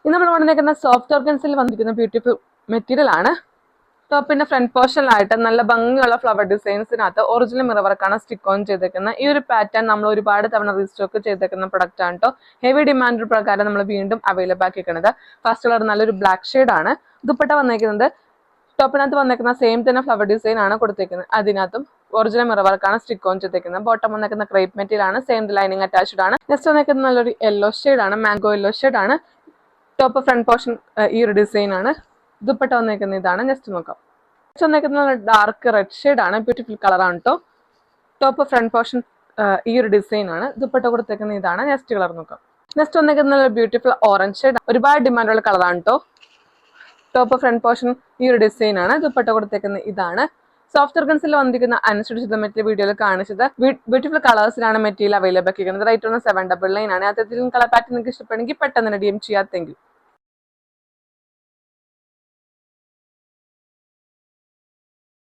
ഇത് നമ്മൾ കൊണ്ടുവന്നിരിക്കുന്ന സോഫ്റ്റ് ഓർഗൻസിൽ വന്നിരിക്കുന്ന ബ്യൂട്ടിഫുൾ മെറ്റീരിയൽ ആണ്. ടോപ്പിന്റെ ഫ്രണ്ട് പോർഷനിലായിട്ട് നല്ല ഭംഗിയുള്ള ഫ്ലവർ ഡിസൈൻസിനകത്ത് ഒറിജിനൽ മിറർ വർക്കാണ് സ്റ്റിക്ക് ഓൺ ചെയ്തേക്കുന്നത്. ഈ ഒരു പാറ്റേൺ നമ്മൾ ഒരുപാട് തവണ റീസ്റ്റോക്ക് ചെയ്തേക്കുന്ന പ്രൊഡക്റ്റ് ആണ് കേട്ടോ. ഹെവി ഡിമാൻഡ് പ്രകാരം നമ്മൾ വീണ്ടും അവൈലബിൾ ആക്കിയിരിക്കുന്നത്. ഫസ്റ്റ് കളർ നല്ലൊരു ബ്ലാക്ക് ഷെയ്ഡ് ആണ്. ദുപ്പട്ട വന്നേക്കുന്നത് ടോപ്പിനകത്ത് വന്നേക്കുന്ന സെയിം തന്നെ ഫ്ലവർ ഡിസൈൻ ആണ് കൊടുത്തേക്കുന്നത്. അതിനകത്തും ഒറിജിനൽ മിറർ വർക്കാണ് സ്റ്റിക്ക് ഓൺ ചെയ്തേക്കുന്നത്. ബോട്ടം വന്നേക്കുന്ന ക്രേപ്പ് മെറ്റീരിയൽ ആണ്. സെയിം ലൈനിങ് അറ്റാച്ച്ഡ് ആണ്. നെക്സ്റ്റ് വന്നേക്കുന്നത് നല്ലൊരു യെല്ലോ ഷെയ്ഡ് ആണ്. മാംഗോ യെല്ലോ ഷെയ്ഡ് ആണ്. ടോപ്പ് ഫ്രണ്ട് പോർഷൻ ഈ ഒരു ഡിസൈൻ ആണ്. ദുപ്പട്ട വന്നേക്കുന്ന ഇതാണ്. നെക്സ്റ്റ് നോക്കാം. നെക്സ്റ്റ് വന്നേക്കുന്നത് ഡാർക്ക് റെഡ് ഷെയ്ഡ് ആണ്. ബ്യൂട്ടിഫുൾ കളർ ആണ് കേട്ടോ. ടോപ്പ് ഫ്രണ്ട് പോർഷൻ ഈ ഒരു ഡിസൈൻ ആണ്. ദുപ്പട്ട കൊടുത്തേക്കുന്ന ഇതാണ്. നെക്സ്റ്റ് കളർ നോക്കാം. നെക്സ്റ്റ് വന്നേക്കുന്ന ബ്യൂട്ടിഫുൾ ഓറഞ്ച് ഷെയ്ഡ്. ഒരുപാട് ഡിമാൻഡുള്ള കളറാണ് കേട്ടോ. ടോപ്പ് ഫ്രണ്ട് പോർഷൻ ഈ ഒരു ഡിസൈൻ ആണ്. ദുപ്പട്ട കൊടുത്തേക്കുന്ന ഇതാണ്. സോഫ്റ്റ് ഓർഗൻസിൽ വന്നിരിക്കുന്ന അനുസരിച്ച് മറ്റേ വീഡിയോയിൽ കാണിച്ചത് ബ്യൂട്ടിഫുൾ കളേഴ്സിലാണ് മെറ്റീരിയൽ അവൈലബിൾ ആക്കിയിരിക്കുന്നത്. റേറ്റ് 799 ആണ്. അത്തരത്തിലും കളർ പാറ്റേൺ നിങ്ങൾക്ക് ഇഷ്ടപ്പെടുമെങ്കിൽ പെട്ടെന്ന് DM ചെയ്യാം. Thank you.